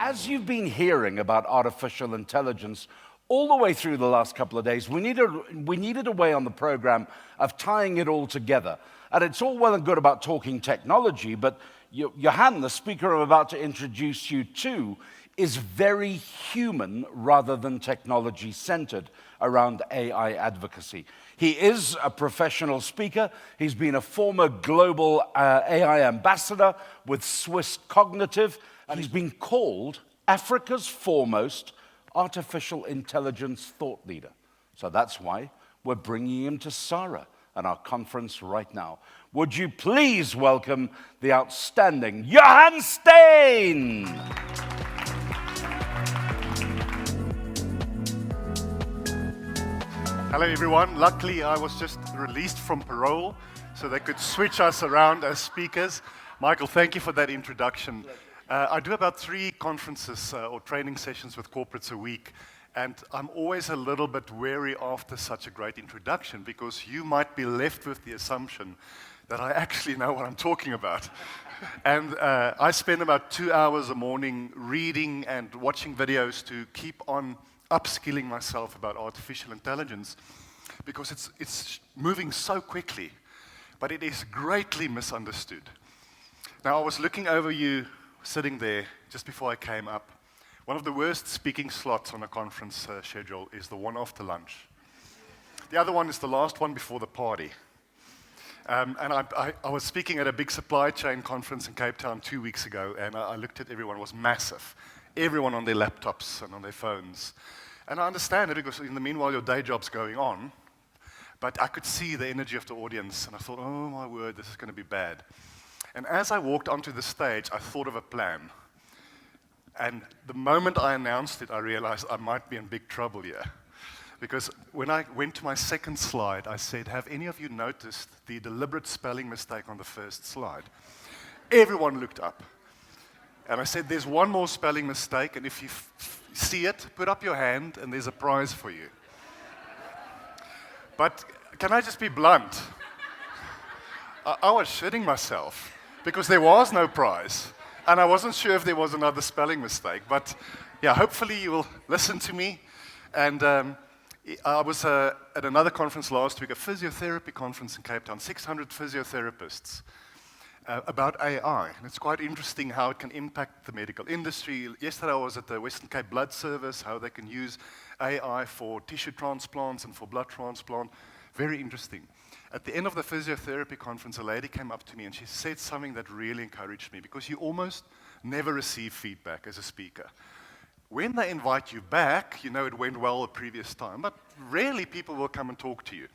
As you've been hearing about artificial intelligence all the way through the last couple of days, we needed a way on the program of tying it all together. And it's all well and good about talking technology, but Johan, the speaker I'm about to introduce you to, is very human rather than technology-centered around AI advocacy. He is a professional speaker. He's been a former global AI ambassador with Swiss Cognitive, and he's been called Africa's foremost artificial intelligence thought leader. So that's why we're bringing him to SARA at our conference right now. Would you please welcome the outstanding Johan Steyn? Hello everyone. Luckily I was just released from parole so they could switch us around as speakers. Michael, thank you for that introduction. I do about 3 conferences or training sessions with corporates a week, and I'm always a little bit wary after such a great introduction because you might be left with the assumption that I actually know what I'm talking about. And I spend about 2 hours a morning reading and watching videos to keep on upskilling myself about artificial intelligence because it's moving so quickly, but it is greatly misunderstood. Now, I was looking over you sitting there just before I came up. One of the worst speaking slots on a conference schedule is the one after lunch. The other one is the last one before the party. And I was speaking at a big supply chain conference in Cape Town 2 weeks ago, and I looked at everyone. It was massive. Everyone on their laptops and on their phones. And I understand it because in the meanwhile your day job's going on, but I could see the energy of the audience, and I thought, oh my word, this is going to be bad. And as I walked onto the stage, I thought of a plan. And the moment I announced it, I realized I might be in big trouble here. Because when I went to my second slide, I said, have any of you noticed the deliberate spelling mistake on the first slide? Everyone looked up. And I said, there's one more spelling mistake, and if you see it, put up your hand, and there's a prize for you. But can I just be blunt? I was shitting myself because there was no prize, and I wasn't sure if there was another spelling mistake. But yeah, hopefully you will listen to me. And I was at another conference last week, a physiotherapy conference in Cape Town, 600 physiotherapists. About AI, and it's quite interesting how it can impact the medical industry. Yesterday I was at the Western Cape Blood Service, how they can use AI for tissue transplants and for blood transplant. Very interesting. At the end of the physiotherapy conference, a lady came up to me and she said something that really encouraged me, because you almost never receive feedback as a speaker. When they invite you back, you know it went well the previous time, but rarely people will come and talk to you.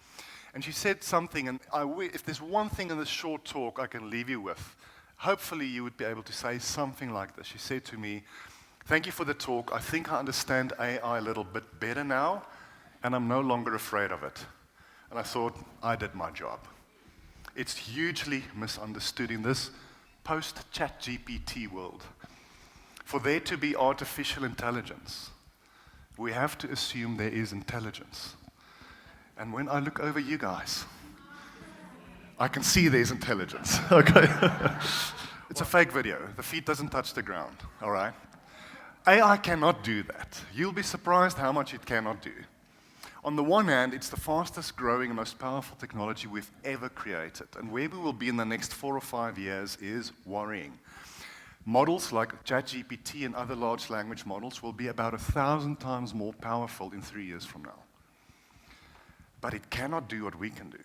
And she said something, and if there's one thing in this short talk I can leave you with, hopefully you would be able to say something like this. She said to me, thank you for the talk. I think I understand AI a little bit better now, and I'm no longer afraid of it. And I thought, I did my job. It's hugely misunderstood in this post-ChatGPT world. For there to be artificial intelligence, we have to assume there is intelligence. And when I look over you guys, I can see there's intelligence, okay? It's a fake video. The feet doesn't touch the ground, all right? AI cannot do that. You'll be surprised how much it cannot do. On the one hand, it's the fastest growing and most powerful technology we've ever created. And where we will be in the next 4 or 5 years is worrying. Models like ChatGPT and other large language models will be about 1,000 times more powerful in 3 years from now. But it cannot do what we can do.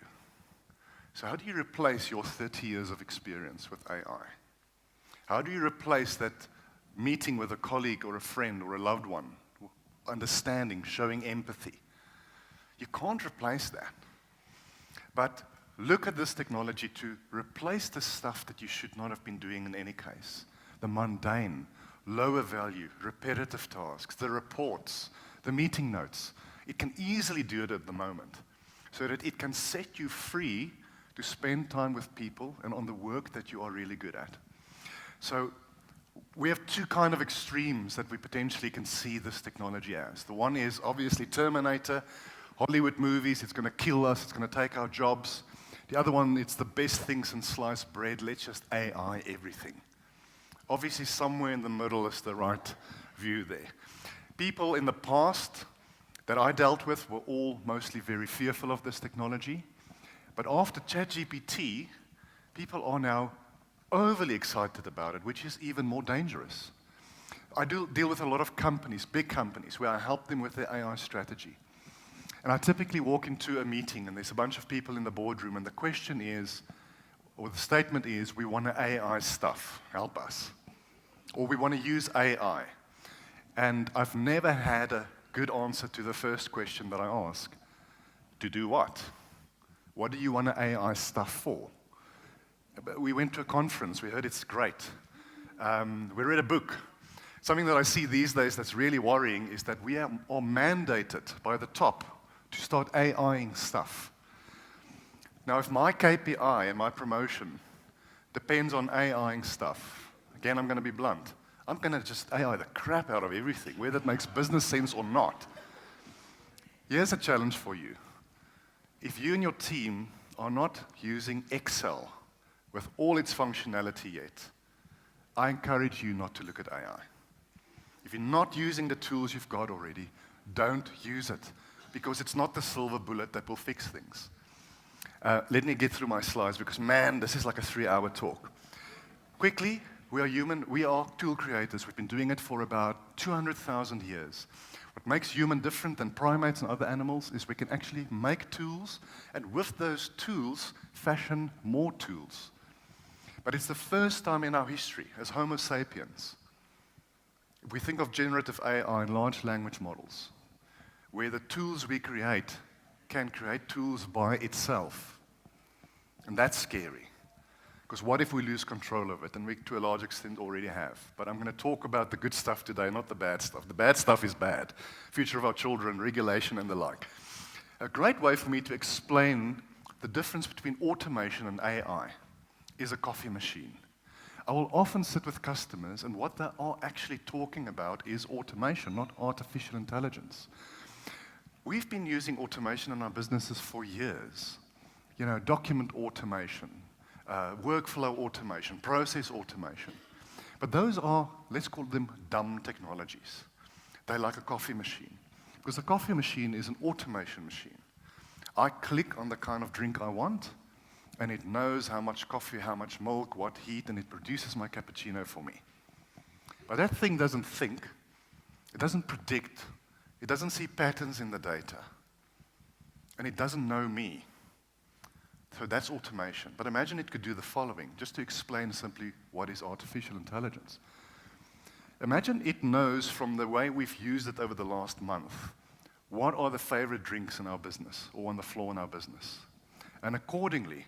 So how do you replace your 30 years of experience with AI? How do you replace that meeting with a colleague or a friend or a loved one, understanding, showing empathy? You can't replace that. But look at this technology to replace the stuff that you should not have been doing in any case. The mundane, lower value, repetitive tasks, the reports, the meeting notes. It can easily do it at the moment, so that it can set you free to spend time with people and on the work that you are really good at. So we have 2 kind of extremes that we potentially can see this technology as. The one is obviously Terminator, Hollywood movies, it's going to kill us, it's going to take our jobs. The other one, it's the best thing since sliced bread, let's just AI everything. Obviously, somewhere in the middle is the right view there. People in the past that I dealt with were all mostly very fearful of this technology. But after ChatGPT, people are now overly excited about it, which is even more dangerous. I do deal with a lot of companies, big companies, where I help them with their AI strategy. And I typically walk into a meeting, and there's a bunch of people in the boardroom, and the question is, or the statement is, we want to AI stuff, help us. Or we want to use AI. And I've never had a good answer to the first question that I ask. To do what? What do you want to AI stuff for? We went to a conference, we heard it's great. We read a book. Something that I see these days that's really worrying is that we are mandated by the top to start AIing stuff. Now, if my KPI and my promotion depends on AIing stuff, again, I'm going to be blunt. I'm going to just AI the crap out of everything, whether it makes business sense or not. Here's a challenge for you. If you and your team are not using Excel with all its functionality yet, I encourage you not to look at AI. If you're not using the tools you've got already, don't use it, because it's not the silver bullet that will fix things. Let me get through my slides, because man, this is like a 3-hour talk. Quickly, we are human, we are tool creators. We've been doing it for about 200,000 years. What makes human different than primates and other animals is we can actually make tools, and with those tools, fashion more tools. But it's the first time in our history as Homo sapiens, if we think of generative AI and large language models, where the tools we create can create tools by itself. And that's scary. Because what if we lose control of it? And we, to a large extent, already have. But I'm going to talk about the good stuff today, not the bad stuff. The bad stuff is bad. Future of our children, regulation, and the like. A great way for me to explain the difference between automation and AI is a coffee machine. I will often sit with customers, and what they are actually talking about is automation, not artificial intelligence. We've been using automation in our businesses for years. You know, document automation, workflow automation, process automation. But those are, let's call them dumb technologies. They're like a coffee machine. Because a coffee machine is an automation machine. I click on the kind of drink I want, and it knows how much coffee, how much milk, what heat, and it produces my cappuccino for me. But that thing doesn't think, it doesn't predict, it doesn't see patterns in the data, and it doesn't know me. So that's automation. But imagine it could do the following, just to explain simply what is artificial intelligence. Imagine it knows from the way we've used it over the last month, what are the favorite drinks in our business or on the floor in our business. And accordingly,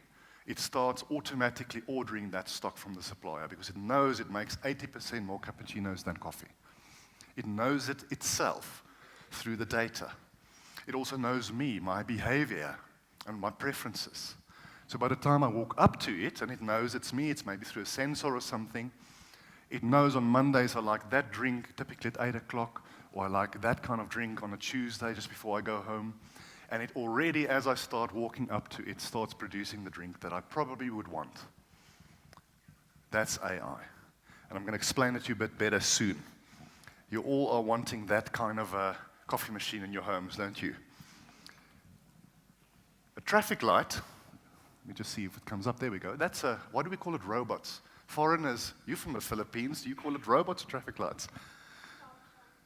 it starts automatically ordering that stock from the supplier because it knows it makes 80% more cappuccinos than coffee. It knows it itself through the data. It also knows me, my behavior, and my preferences. So by the time I walk up to it, and it knows it's me, it's maybe through a sensor or something, it knows on Mondays I like that drink, typically at 8 o'clock, or I like that kind of drink on a Tuesday just before I go home. And it already, as I start walking up to it, starts producing the drink that I probably would want. That's AI. And I'm going to explain it to you a bit better soon. You all are wanting that kind of a coffee machine in your homes, don't you? A traffic light, let me just see if it comes up. There we go. That's a, what do we call it? Robots. Foreigners, you from the Philippines, do you call it robots or traffic lights?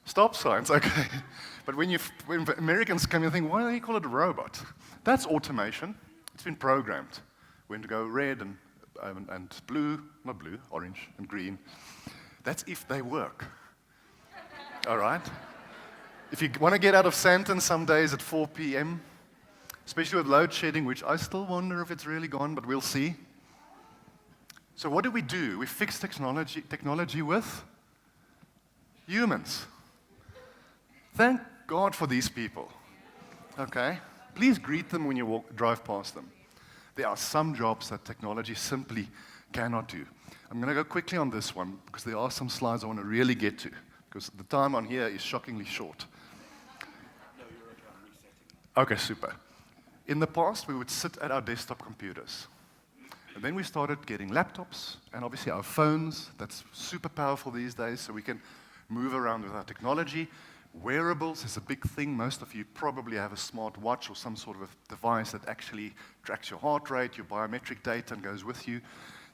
Stop signs, okay. But when Americans come, you think, why do you call it a robot? That's automation. It's been programmed. When to go red and blue, not blue, orange and green. That's if they work. All right? If you want to get out of Sandton some days at 4 p.m., especially with load shedding, which I still wonder if it's really gone, but we'll see. So what do? We fix technology with humans. Thank God for these people, okay? Please greet them when you drive past them. There are some jobs that technology simply cannot do. I'm going to go quickly on this one because there are some slides I want to really get to because the time on here is shockingly short. Okay, super. In the past, we would sit at our desktop computers. And then we started getting laptops, and obviously our phones. That's super powerful these days, so we can move around with our technology. Wearables is a big thing. Most of you probably have a smart watch or some sort of a device that actually tracks your heart rate, your biometric data, and goes with you.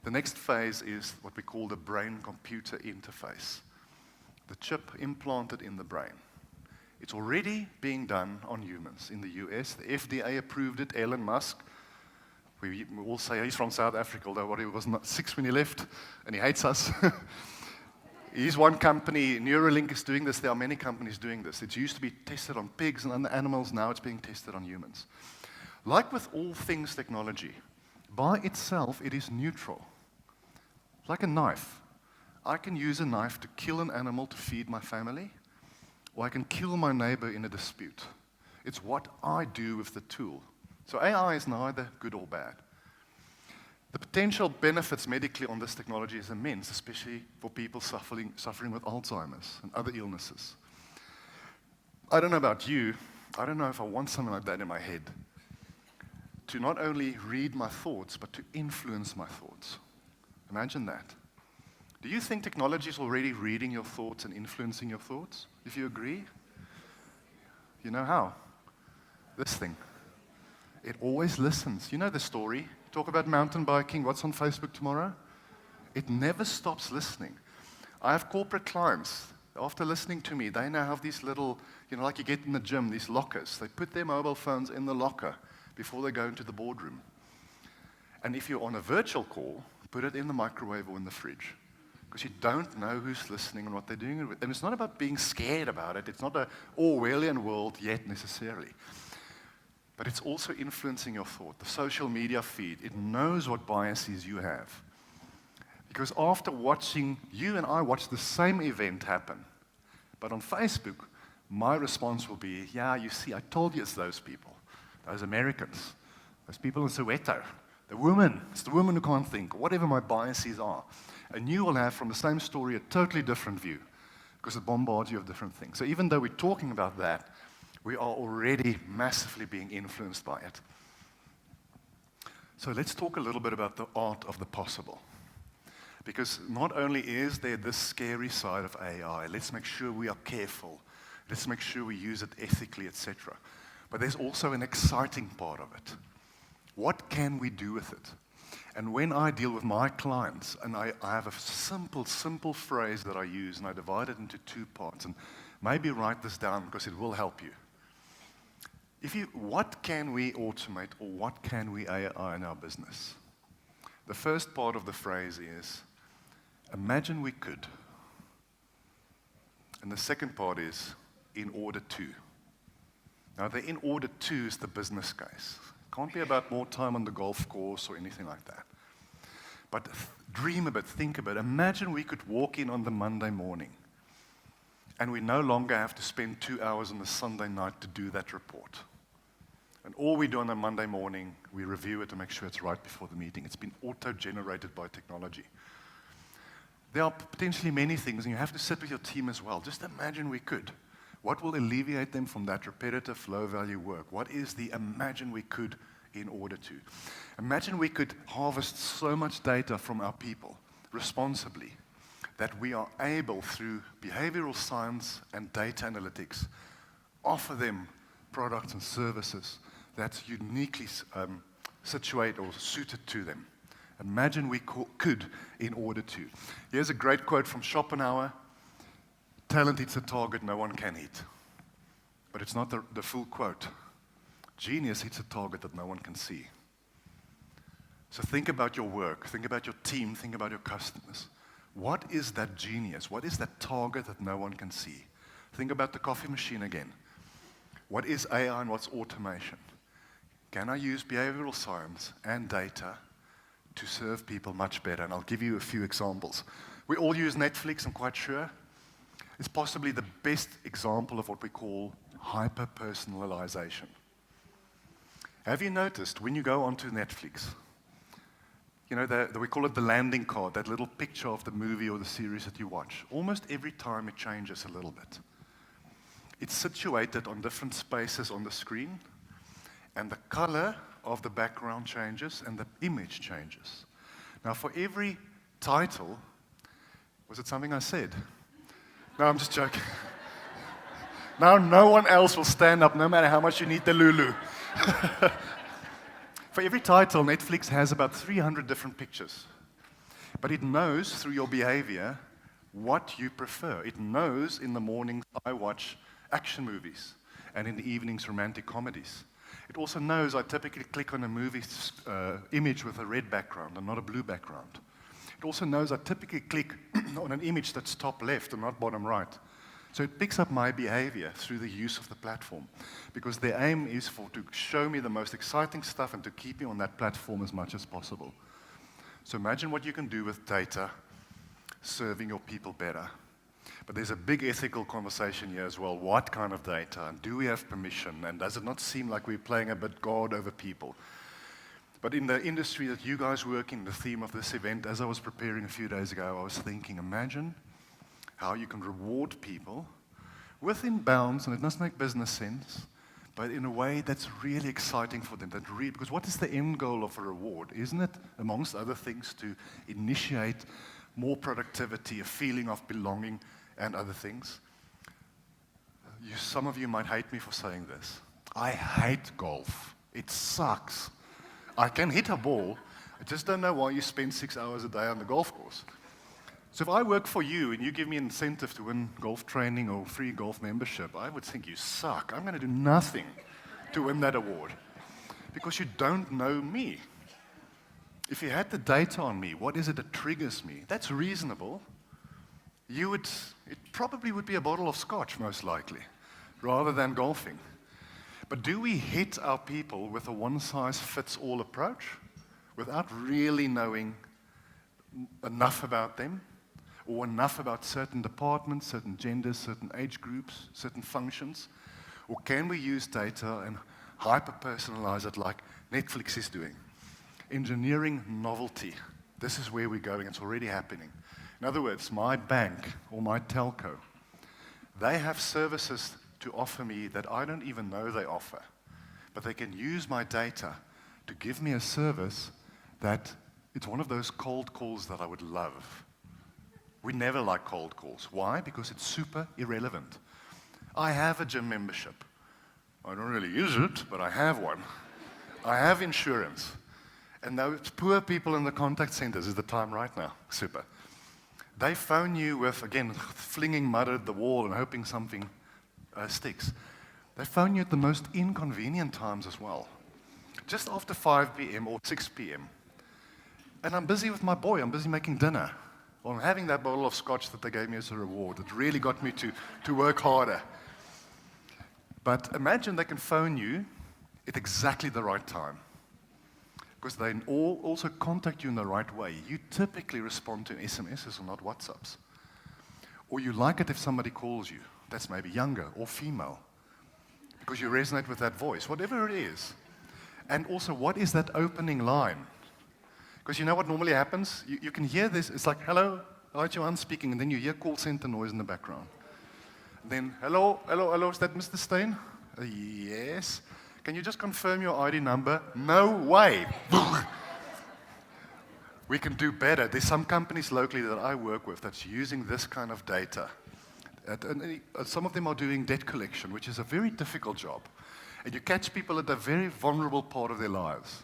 The next phase is what we call the brain-computer interface. The chip implanted in the brain. It's already being done on humans in the US. The FDA approved it. Elon Musk, we all say he's from South Africa, although he was not 6 when he left, and he hates us. He's one company. Neuralink is doing this. There are many companies doing this. It used to be tested on pigs and other animals. Now it's being tested on humans. Like with all things technology, by itself, it is neutral. Like a knife. I can use a knife to kill an animal to feed my family, or I can kill my neighbor in a dispute. It's what I do with the tool. So AI is neither good or bad. The potential benefits medically on this technology is immense, especially for people suffering with Alzheimer's and other illnesses. I don't know about you. I don't know if I want something like that in my head. To not only read my thoughts, but to influence my thoughts. Imagine that. Do you think technology is already reading your thoughts and influencing your thoughts? If you agree, you know how? This thing. It always listens. You know the story. Talk about mountain biking. What's on Facebook tomorrow? It never stops listening. I have corporate clients. After listening to me, they now have these little, like you get in the gym, these lockers. They put their mobile phones in the locker before they go into the boardroom. And if you're on a virtual call, put it in the microwave or in the fridge. Because you don't know who's listening and what they're doing. And it's not about being scared about it. It's not an Orwellian world yet necessarily. But it's also influencing your thought. The social media feed, it knows what biases you have. Because after watching, you and I watch the same event happen. But on Facebook, my response will be, yeah, you see, I told you it's those people. Those Americans. Those people in Soweto. The woman. It's the woman who can't think. Whatever my biases are. And you will have, from the same story, a totally different view. Because it bombards you with different things. So even though we're talking about that, we are already massively being influenced by it. So let's talk a little bit about the art of the possible. Because not only is there this scary side of AI, let's make sure we are careful. Let's make sure we use it ethically, etc. But there's also an exciting part of it. What can we do with it? And when I deal with my clients, and I have a simple phrase that I use, and I divide it into 2 parts, and maybe write this down because it will help you. What can we automate or what can we AI in our business? The first part of the phrase is, imagine we could. And the second part is, in order to. Now, the in order to is the business case. It can't be about more time on the golf course or anything like that. But dream a bit, think a bit. Imagine we could walk in on the Monday morning and we no longer have to spend 2 hours on the Sunday night to do that report. And all we do on a Monday morning, we review it to make sure it's right before the meeting. It's been auto-generated by technology. There are potentially many things, and you have to sit with your team as well. Just imagine we could. What will alleviate them from that repetitive, low-value work? What is the imagine we could in order to? Imagine we could harvest so much data from our people responsibly that we are able, through behavioral science and data analytics, offer them products and services that's uniquely situated or suited to them. Imagine we could in order to. Here's a great quote from Schopenhauer. Talent hits a target no one can hit. But it's not the full quote. Genius hits a target that no one can see. So think about your work, think about your team, think about your customers. What is that genius? What is that target that no one can see? Think about the coffee machine again. What is AI and what's automation? Can I use behavioral science and data to serve people much better? And I'll give you a few examples. We all use Netflix, I'm quite sure. It's possibly the best example of what we call hyper-personalization. Have you noticed when you go onto Netflix, we call it the landing card, that little picture of the movie or the series that you watch. Almost every time it changes a little bit. It's situated on different spaces on the screen, and the color of the background changes and the image changes. Now, for every title, was it something I said? No, I'm just joking. Now no one else will stand up, no matter how much you need the Lulu. For every title, Netflix has about 300 different pictures. But it knows through your behavior what you prefer. It knows in the mornings I watch action movies, and in the evenings romantic comedies. It also knows I typically click on a movie image with a red background and not a blue background. It also knows I typically click on an image that's top left and not bottom right. So it picks up my behavior through the use of the platform, because the aim is to show me the most exciting stuff and to keep me on that platform as much as possible. So imagine what you can do with data, serving your people better. But there's a big ethical conversation here as well. What kind of data? And do we have permission? And does it not seem like we're playing a bit God over people? But in the industry that you guys work in, the theme of this event, as I was preparing a few days ago, I was thinking, imagine how you can reward people within bounds, and it must make business sense, but in a way that's really exciting for them. Because what is the end goal of a reward? Isn't it, amongst other things, to initiate more productivity, a feeling of belonging, and other things? Some of you might hate me for saying this. I hate golf. It sucks. I can hit a ball. I just don't know why you spend 6 hours a day on the golf course. So if I work for you and you give me an incentive to win golf training or free golf membership, I would think you suck. I'm going to do nothing to win that award because you don't know me. If you had the data on me, what is it that triggers me? That's reasonable. It probably would be a bottle of scotch, most likely, rather than golfing. But do we hit our people with a one-size-fits-all approach without really knowing enough about them or enough about certain departments, certain genders, certain age groups, certain functions? Or can we use data and hyper-personalize it like Netflix is doing? Engineering novelty. This is where we're going. It's already happening. In other words, my bank or my telco, they have services to offer me that I don't even know they offer. But they can use my data to give me a service that it's one of those cold calls that I would love. We never like cold calls. Why? Because it's super irrelevant. I have a gym membership. I don't really use it, but I have one. I have insurance. And those poor people in the contact centers, is the time right now? Super. They phone you with, again, flinging mud at the wall and hoping something sticks. They phone you at the most inconvenient times as well. Just after 5 p.m. or 6 p.m. And I'm busy with my boy. I'm busy making dinner. Well, I'm having that bottle of scotch that they gave me as a reward. It really got me to work harder. But imagine they can phone you at exactly the right time, because they all also contact you in the right way. You typically respond to SMSs or not WhatsApps. Or you like it if somebody calls you that's maybe younger or female, because you resonate with that voice, whatever it is. And also, what is that opening line? Because you know what normally happens? You can hear this. It's like, hello, hi, Johan speaking, and then you hear call center noise in the background. Then, hello, is that Mr. Steyn? Yes. Can you just confirm your ID number? No way. We can do better. There's some companies locally that I work with that's using this kind of data. And some of them are doing debt collection, which is a very difficult job. And you catch people at a very vulnerable part of their lives.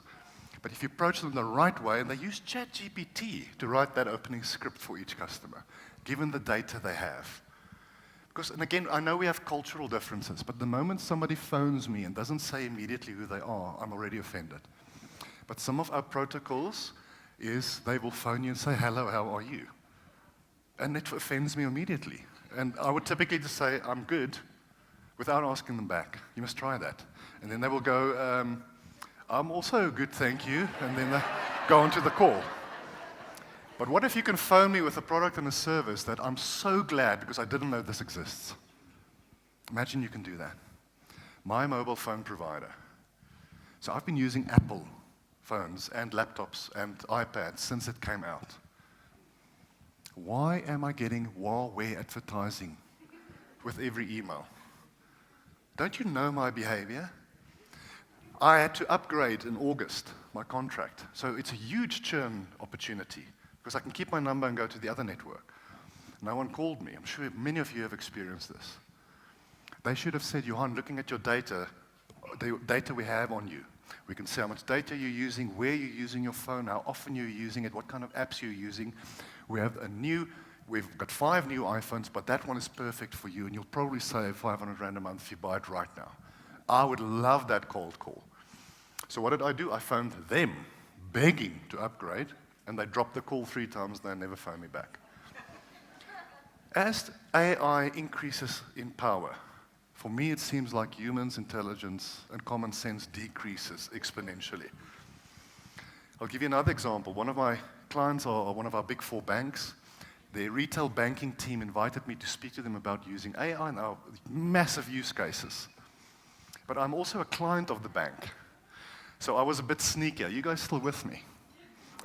But if you approach them the right way, and they use ChatGPT to write that opening script for each customer, given the data they have. Because, and again, I know we have cultural differences, but the moment somebody phones me and doesn't say immediately who they are, I'm already offended. But some of our protocols is they will phone you and say, hello, how are you? And it offends me immediately. And I would typically just say, I'm good, without asking them back. You must try that. And then they will go, I'm also good, thank you. And then they go on to the call. But what if you can phone me with a product and a service that I'm so glad because I didn't know this exists? Imagine you can do that. My mobile phone provider. So I've been using Apple phones and laptops and iPads since it came out. Why am I getting Huawei advertising with every email? Don't you know my behavior? I had to upgrade in August my contract. So it's a huge churn opportunity because I can keep my number and go to the other network. No one called me. I'm sure many of you have experienced this. They should have said, Johan, looking at your data, the data we have on you, we can see how much data you're using, where you're using your phone, how often you're using it, what kind of apps you're using. We've got 5 new iPhones, but that one is perfect for you, and you'll probably save 500 Rand a month if you buy it right now. I would love that cold call. So what did I do? I phoned them, begging to upgrade, and they dropped the call 3 times, and they never phoned me back. As AI increases in power, for me it seems like humans' intelligence and common sense decreases exponentially. I'll give you another example. One of my clients are one of our big 4 banks. Their retail banking team invited me to speak to them about using AI and our massive use cases. But I'm also a client of the bank. So I was a bit sneaky. Are you guys still with me?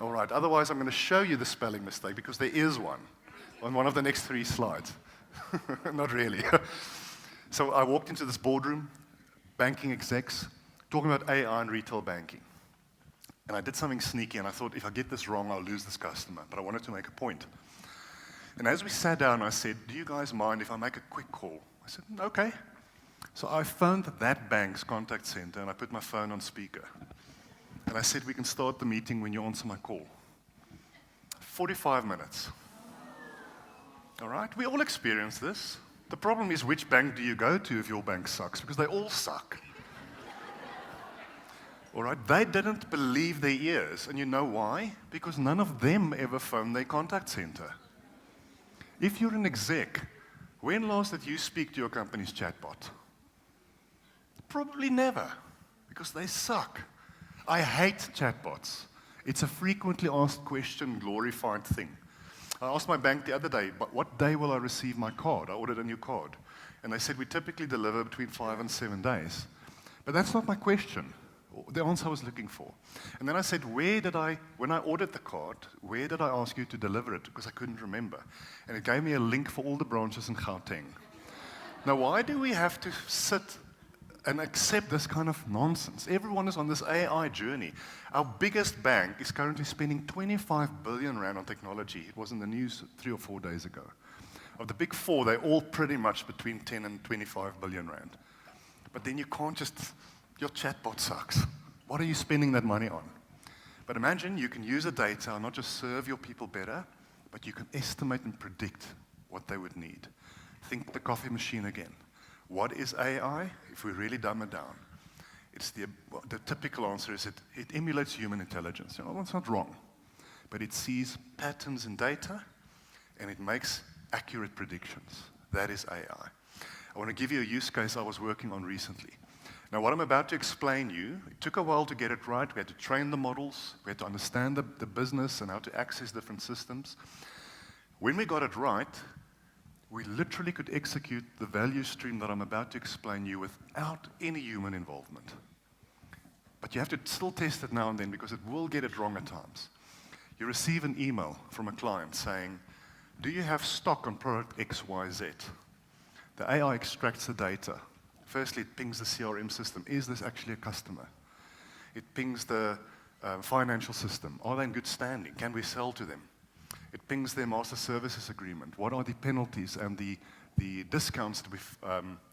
All right. Otherwise, I'm going to show you the spelling mistake because there is one on one of the next 3 slides. Not really. So I walked into this boardroom, banking execs, talking about AI and retail banking. And I did something sneaky, and I thought, if I get this wrong, I'll lose this customer. But I wanted to make a point. And as we sat down, I said, do you guys mind if I make a quick call? I said, okay. So I phoned that bank's contact center, and I put my phone on speaker. And I said, we can start the meeting when you answer my call. 45 minutes. All right? We all experience this. The problem is, which bank do you go to if your bank sucks? Because they all suck. All right? They didn't believe their ears. And you know why? Because none of them ever phoned their contact center. If you're an exec, when last did you speak to your company's chatbot? Probably never, because they suck. I hate chatbots. It's a frequently asked question, glorified thing. I asked my bank the other day, but what day will I receive my card? I ordered a new card. And they said, we typically deliver between 5 and 7 days. But that's not my question, the answer I was looking for. And then I said, when I ordered the card, where did I ask you to deliver it? Because I couldn't remember. And it gave me a link for all the branches in Gauteng. Now, why do we have to sit and accept this kind of nonsense? Everyone is on this AI journey. Our biggest bank is currently spending 25 billion Rand on technology. It was in the news 3 or 4 days ago. Of the big 4, they're all pretty much between 10 and 25 billion Rand. But then you can't just, your chatbot sucks. What are you spending that money on? But imagine you can use the data and not just serve your people better, but you can estimate and predict what they would need. Think the coffee machine again. What is AI? If we really dumb it down, it's the typical answer is it emulates human intelligence. You know, that's not wrong. But it sees patterns in data, and it makes accurate predictions. That is AI. I want to give you a use case I was working on recently. Now, what I'm about to explain you, it took a while to get it right. We had to train the models. We had to understand the business and how to access different systems. When we got it right, we literally could execute the value stream that I'm about to explain you without any human involvement. But you have to still test it now and then because it will get it wrong at times. You receive an email from a client saying, do you have stock on product XYZ? The AI extracts the data. Firstly, it pings the CRM system. Is this actually a customer? It pings the financial system. Are they in good standing? Can we sell to them? It pings their master services agreement. What are the penalties and the discounts that we've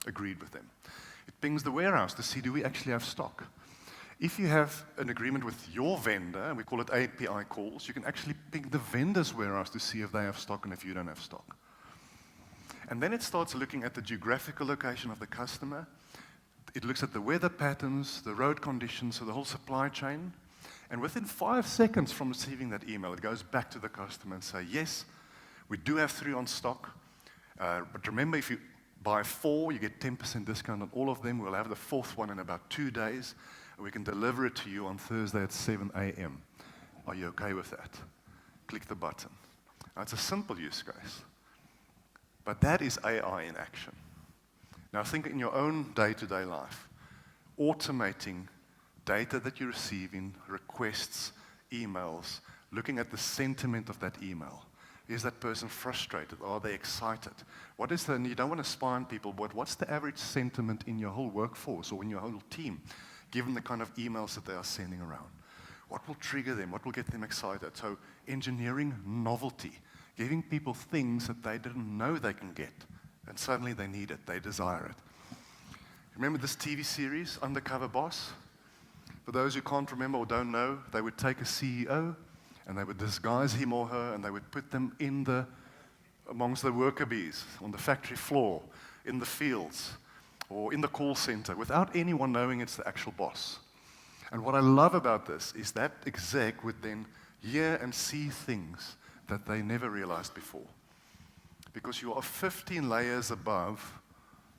agreed with them? It pings the warehouse to see, do we actually have stock? If you have an agreement with your vendor, and we call it API calls, you can actually ping the vendor's warehouse to see if they have stock and if you don't have stock. And then it starts looking at the geographical location of the customer. It looks at the weather patterns, the road conditions, so the whole supply chain. And within 5 seconds from receiving that email, it goes back to the customer and say, yes, we do have 3 on stock. But remember, if you buy 4, you get 10% discount on all of them. We'll have the 4th one in about 2 days. And we can deliver it to you on Thursday at 7 a.m. Are you okay with that? Click the button. Now, it's a simple use case. But that is AI in action. Now, think in your own day-to-day life. Automating data that you're receiving, requests, emails, looking at the sentiment of that email. Is that person frustrated? Are they excited? What is and you don't want to spy on people, but what's the average sentiment in your whole workforce or in your whole team, given the kind of emails that they are sending around? What will trigger them? What will get them excited? So engineering novelty, giving people things that they didn't know they can get, and suddenly they need it, they desire it. Remember this TV series, Undercover Boss? For those who can't remember or don't know, they would take a CEO and they would disguise him or her and they would put them amongst the worker bees, on the factory floor, in the fields, or in the call center, without anyone knowing it's the actual boss. And what I love about this is that exec would then hear and see things that they never realized before. Because you are 15 layers above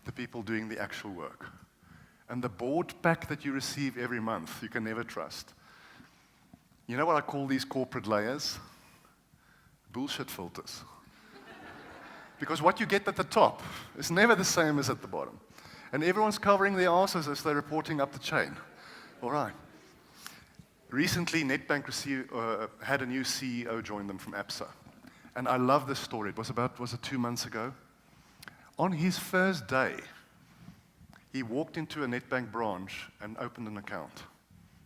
the people doing the actual work. And the board pack that you receive every month, you can never trust. You know what I call these corporate layers? Bullshit filters. Because what you get at the top is never the same as at the bottom. And everyone's covering their asses as they're reporting up the chain. All right. Recently, Nedbank had a new CEO join them from ABSA. And I love this story. Was it 2 months ago? On his first day, he walked into a Nedbank branch and opened an account.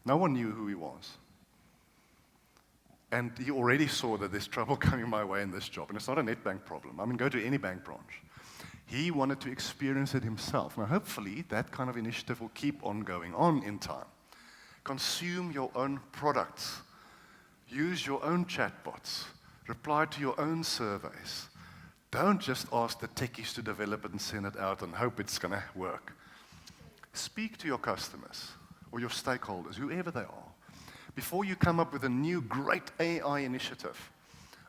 No one knew who he was. And he already saw that there's trouble coming my way in this job. And it's not a Nedbank problem. I mean, go to any bank branch. He wanted to experience it himself. Now, hopefully, that kind of initiative will keep on going on in time. Consume your own products. Use your own chatbots. Reply to your own surveys. Don't just ask the techies to develop it and send it out and hope it's going to work. Speak to your customers or your stakeholders, whoever they are, before you come up with a new great AI initiative.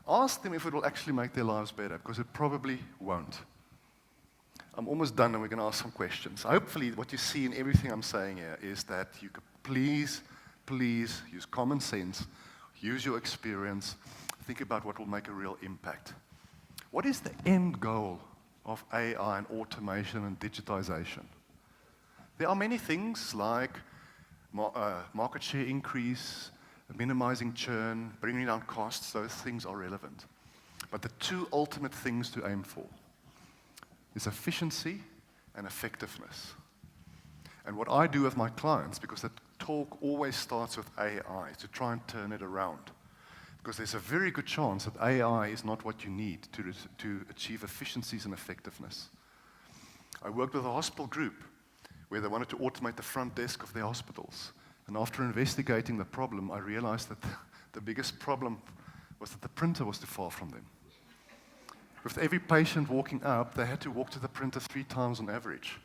Ask them if it will actually make their lives better, because it probably won't. I'm almost done and we're going to ask some questions. Hopefully what you see in everything I'm saying here is that you could please use common sense, use your experience, think about what will make a real impact. What is the end goal of AI and automation and digitization? There are many things like market share increase, minimizing churn, bringing down costs. Those things are relevant. But the two ultimate things to aim for is efficiency and effectiveness. And what I do with my clients, because the talk always starts with AI, is to try and turn it around. Because there's a very good chance that AI is not what you need to achieve efficiencies and effectiveness. I worked with a hospital group where they wanted to automate the front desk of their hospitals. And after investigating the problem, I realized that the biggest problem was that the printer was too far from them. With every patient walking up, they had to walk to the printer 3 times on average.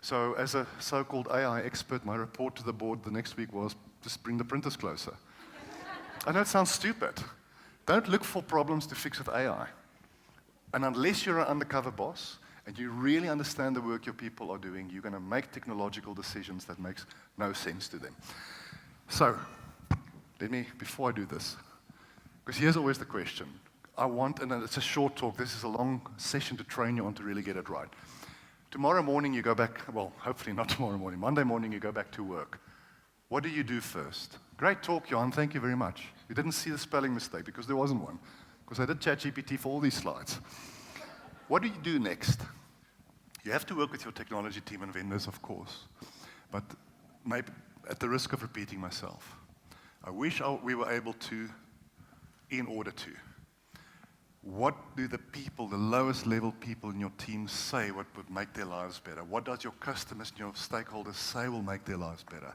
So as a so-called AI expert, my report to the board the next week was, just bring the printers closer. I know it sounds stupid. Don't look for problems to fix with AI. And unless you're an undercover boss, and you really understand the work your people are doing, you're going to make technological decisions that makes no sense to them. So, before I do this, because here's always the question. And it's a short talk, this is a long session to train you on to really get it right. Tomorrow morning you go back, well, hopefully not tomorrow morning, Monday morning you go back to work. What do you do first? Great talk, Johan, thank you very much. You didn't see the spelling mistake because there wasn't one, because I did ChatGPT for all these slides. What do you do next? You have to work with your technology team and vendors, of course, but maybe at the risk of repeating myself, I wish we were able to, in order to, what do the people, the lowest level people in your team say what would make their lives better? What does your customers and your stakeholders say will make their lives better?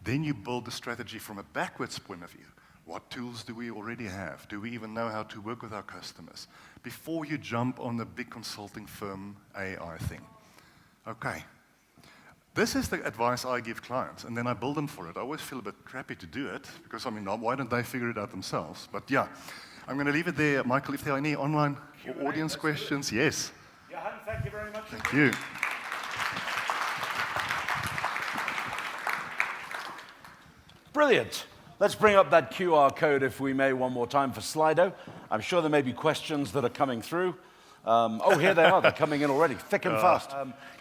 Then you build the strategy from a backwards point of view. What tools do we already have? Do we even know how to work with our customers? Before you jump on the big consulting firm AI thing. Okay. This is the advice I give clients, and then I build them for it. I always feel a bit crappy to do it, because, I mean, why don't they figure it out themselves? But yeah, I'm going to leave it there. Michael, if there are any online or audience questions, yes. Johan, thank you very much. Thank you. Brilliant. Let's bring up that QR code, if we may, one more time for Slido. I'm sure there may be questions that are coming through. Oh, here they are. They're coming in already, thick and fast.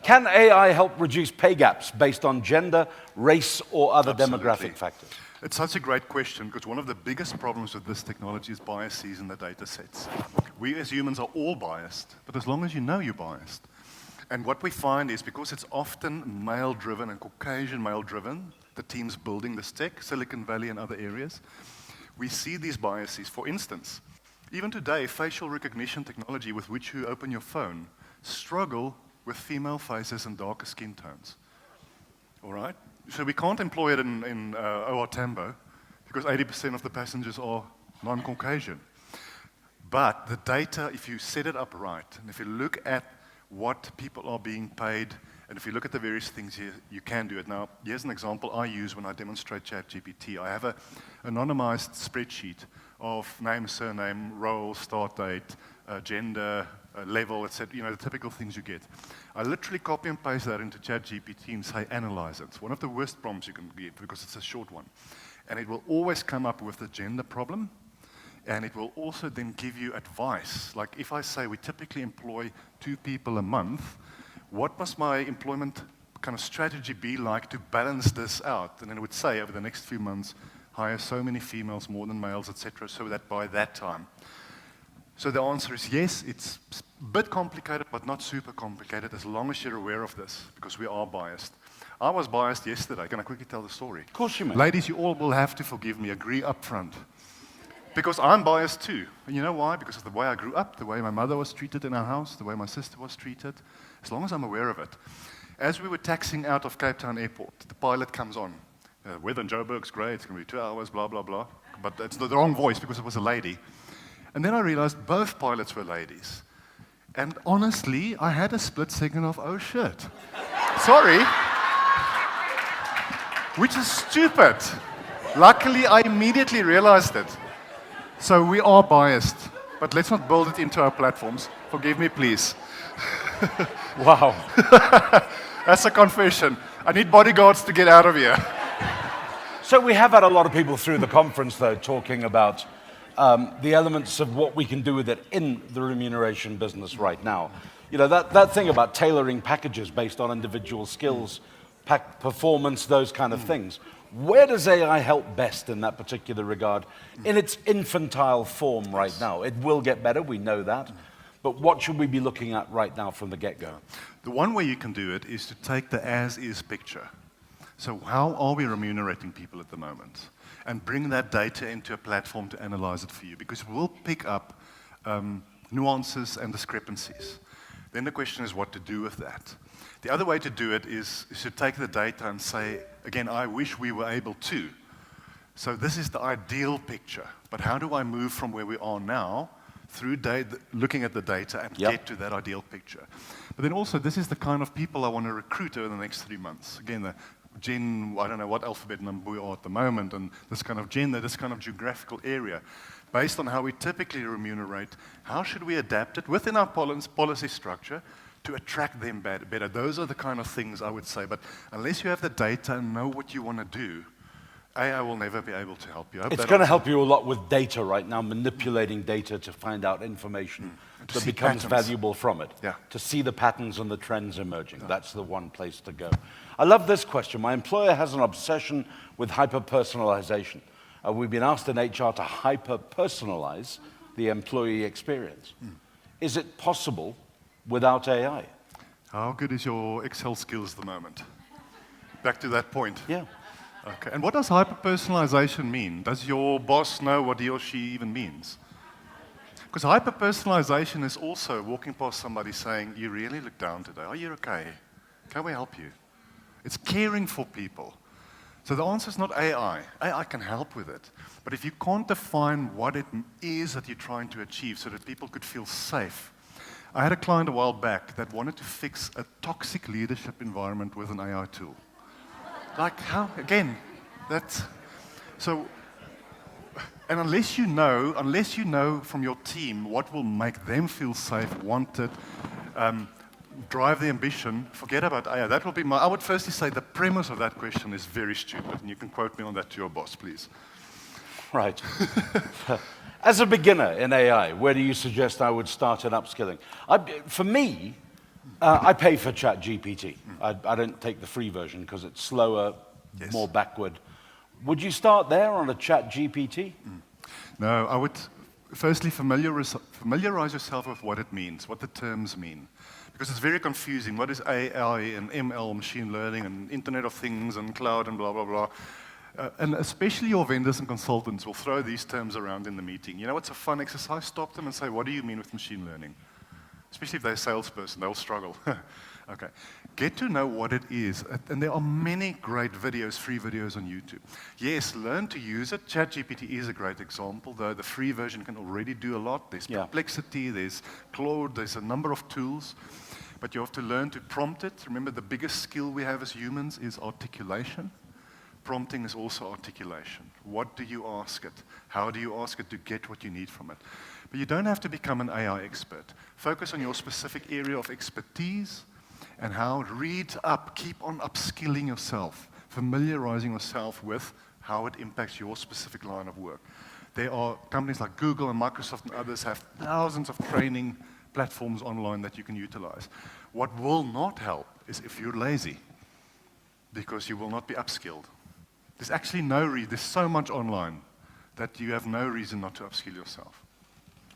Can AI help reduce pay gaps based on gender, race, or other demographic factors? It's such a great question, because one of the biggest problems with this technology is biases in the data sets. We as humans are all biased, but as long as you know you're biased. And what we find is, because it's often male-driven and Caucasian male-driven, the teams building this tech, Silicon Valley and other areas, we see these biases. For instance, even today, facial recognition technology with which you open your phone struggle with female faces and darker skin tones. All right? So we can't employ it in OR Tambo because 80% of the passengers are non-Caucasian. But the data, if you set it up right, and if you look at what people are being paid, and if you look at the various things here, you can do it. Now, here's an example I use when I demonstrate ChatGPT. I have an anonymized spreadsheet of name, surname, role, start date, gender, level, etc. You know, the typical things you get. I literally copy and paste that into ChatGPT and say, analyze it. It's one of the worst prompts you can give because it's a short one. And it will always come up with the gender problem, and it will also then give you advice. Like if I say we typically employ 2 people a month, what must my employment kind of strategy be like to balance this out? And then it would say over the next few months, hire so many females more than males, etc., so that by that time. So the answer is yes, it's a bit complicated, but not super complicated, as long as you're aware of this, because we are biased. I was biased yesterday. Can I quickly tell the story? Of course you may. Ladies, you all will have to forgive me, agree up front. Because I'm biased too. And you know why? Because of the way I grew up, the way my mother was treated in our house, the way my sister was treated, as long as I'm aware of it. As we were taxiing out of Cape Town Airport, the pilot comes on. Weather in Joburg's great, it's going to be 2 hours, blah, blah, blah. But it's the wrong voice because it was a lady. And then I realized both pilots were ladies. And honestly, I had a split second of, oh shit. Sorry. Which is stupid. Luckily, I immediately realized it. So we are biased, but let's not build it into our platforms. Forgive me, please. Wow. That's a confession. I need bodyguards to get out of here. So we have had a lot of people through the conference, though, talking about the elements of what we can do with it in the remuneration business right now. You know, that thing about tailoring packages based on individual skills, performance, those kind of things. Where does AI help best in that particular regard? In its infantile form right now. It will get better, we know that. But what should we be looking at right now from the get-go? The one way you can do it is to take the as-is picture. So how are we remunerating people at the moment? And bring that data into a platform to analyze it for you, because it will pick up nuances and discrepancies. Then the question is what to do with that. The other way to do it is to take the data and say, again, I wish we were able to. So this is the ideal picture, but how do I move from where we are now through looking at the data and get to that ideal picture? But then also, this is the kind of people I want to recruit over the next 3 months. Again, the gen, I don't know what alphabet number we are at the moment, and this kind of gender, this kind of geographical area. Based on how we typically remunerate, how should we adapt it within our policy structure to attract them better? Those are the kind of things I would say. But unless you have the data and know what you want to do, AI will never be able to help you. It's going to help you a lot with data right now, manipulating data to find out information that becomes valuable from it. Yeah. To see the patterns and the trends emerging. That's the one place to go. I love this question. My employer has an obsession with hyper-personalization. We've been asked in HR to hyper-personalize the employee experience. Is it possible without AI? How good is your Excel skills at the moment? Back to that point. Yeah. Okay. And what does hyper-personalization mean? Does your boss know what he or she even means? Because hyper-personalization is also walking past somebody saying, you really look down today. Are you okay? Can we help you? It's caring for people. So the answer is not AI. AI can help with it. But if you can't define what it is that you're trying to achieve so that people could feel safe. I had a client a while back that wanted to fix a toxic leadership environment with an AI tool. Like how? Again, that's... So, and unless you know from your team what will make them feel safe, wanted, drive the ambition, forget about AI. That will be I would firstly say the premise of that question is very stupid, and you can quote me on that to your boss, please. Right. As a beginner in AI, where do you suggest I would start in upskilling? For me, I pay for ChatGPT. I don't take the free version because it's slower, more backward. Would you start there on a ChatGPT? No, I would firstly familiarize yourself with what it means, what the terms mean. Because it's very confusing. What is AI and ML, machine learning, and Internet of Things, and cloud, and blah, blah, blah. And especially your vendors and consultants will throw these terms around in the meeting. You know what's a fun exercise? Stop them and say, what do you mean with machine learning? Especially if they're a salesperson, they'll struggle. Okay. Get to know what it is. And there are many great videos, free videos on YouTube. Yes, learn to use it. ChatGPT is a great example, though the free version can already do a lot. There's Perplexity, there's Claude, there's a number of tools. But you have to learn to prompt it. Remember, the biggest skill we have as humans is articulation. Prompting is also articulation. What do you ask it? How do you ask it to get what you need from it? But you don't have to become an AI expert. Focus on your specific area of expertise and how it reads up. Keep on upskilling yourself, familiarizing yourself with how it impacts your specific line of work. There are companies like Google and Microsoft and others have thousands of training platforms online that you can utilize. What will not help is if you're lazy, because you will not be upskilled. There's actually there's so much online that you have no reason not to upskill yourself.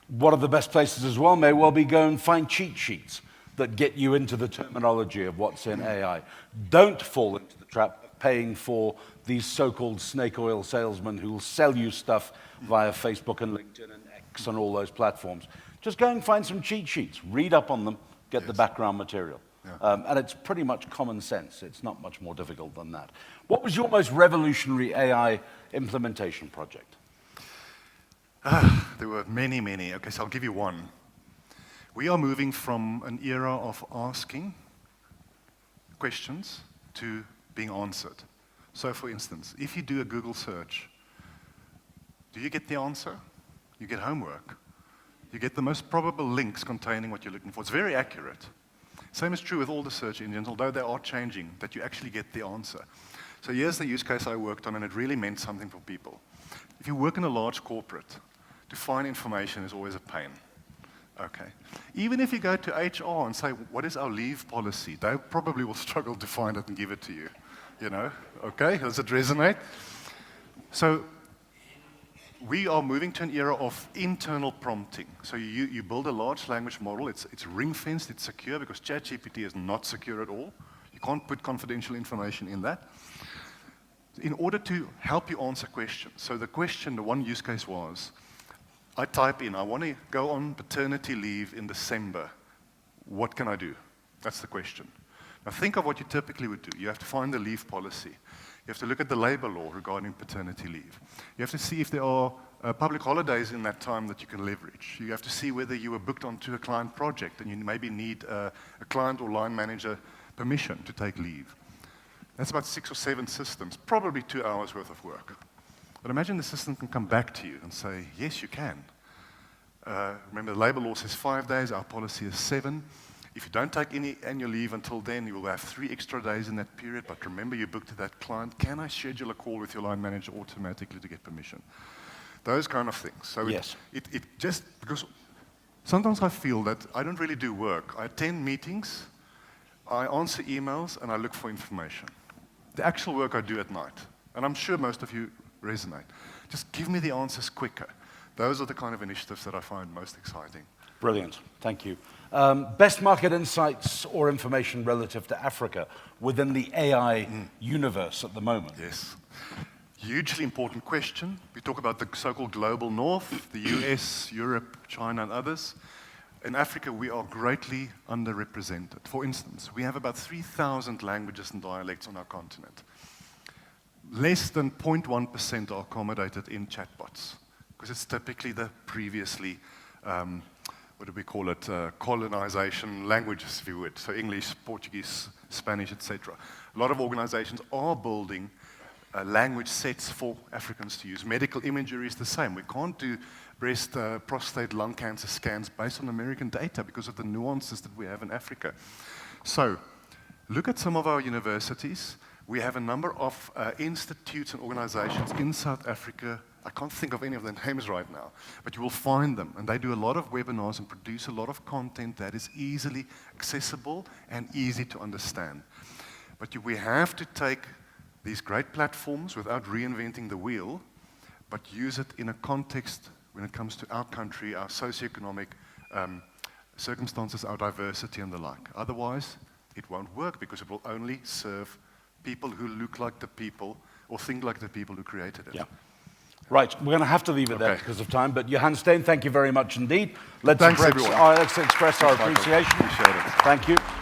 One of the best places as well may well be go and find cheat sheets that get you into the terminology of what's in AI. Don't fall into the trap of paying for these so-called snake oil salesmen who will sell you stuff via Facebook and LinkedIn and X and all those platforms. Just go and find some cheat sheets, read up on them, get the background material. And it's pretty much common sense. It's not much more difficult than that. What was your most revolutionary AI implementation project? There were many, many. Okay, so I'll give you one. We are moving from an era of asking questions to being answered. So for instance, if you do a Google search, do you get the answer? You get homework. You get the most probable links containing what you're looking for. It's very accurate. Same is true with all the search engines, although they are changing, that you actually get the answer. So here's the use case I worked on, and it really meant something for people. If you work in a large corporate, to find information is always a pain. Okay. Even if you go to HR and say, what is our leave policy? They probably will struggle to find it and give it to you. You know? Okay, does it resonate? So we are moving to an era of internal prompting. So you build a large language model. It's ring-fenced, it's secure, because ChatGPT is not secure at all. You can't put confidential information in that. In order to help you answer questions. So the one use case was, I type in, I want to go on paternity leave in December. What can I do? That's the question. Now think of what you typically would do. You have to find the leave policy. You have to look at the labor law regarding paternity leave. You have to see if there are public holidays in that time that you can leverage. You have to see whether you were booked onto a client project and you maybe need a client or line manager permission to take leave. That's about 6 or 7 systems, probably 2 hours worth of work. But imagine the system can come back to you and say, yes, you can. Remember, the labor law says 5 days, our policy is 7. If you don't take any annual leave until then, you will have 3 extra days in that period, but remember you booked to that client. Can I schedule a call with your line manager automatically to get permission? Those kind of things. So yes. it just, because sometimes I feel that I don't really do work. I attend meetings, I answer emails, and I look for information. The actual work I do at night. And I'm sure most of you resonate. Just give me the answers quicker. Those are the kind of initiatives that I find most exciting. Brilliant, thank you. Best market insights or information relative to Africa within the AI universe at the moment? Yes. Hugely important question. We talk about the so-called global north, the US, Europe, China, and others. In Africa, we are greatly underrepresented. For instance, we have about 3,000 languages and dialects on our continent. Less than 0.1% are accommodated in chatbots, because it's typically the previously, what do we call it, colonization languages, if you would. So English, Portuguese, Spanish, etc. A lot of organizations are building language sets for Africans to use. Medical imagery is the same. We can't do breast, prostate, lung cancer scans based on American data because of the nuances that we have in Africa. So look at some of our universities. We have a number of institutes and organizations in South Africa. I can't think of any of their names right now, but you will find them. And they do a lot of webinars and produce a lot of content that is easily accessible and easy to understand. But we have to take these great platforms without reinventing the wheel, but use it in a context when it comes to our country, our socioeconomic circumstances, our diversity and the like. Otherwise, it won't work because it will only serve people who look like the people or think like the people who created it. Yeah. Right, we're going to have to leave it there because of time, but Johan Steyn, thank you very much indeed. Let's Thanks, everyone. Let's express our appreciation. Appreciate it. Thank you.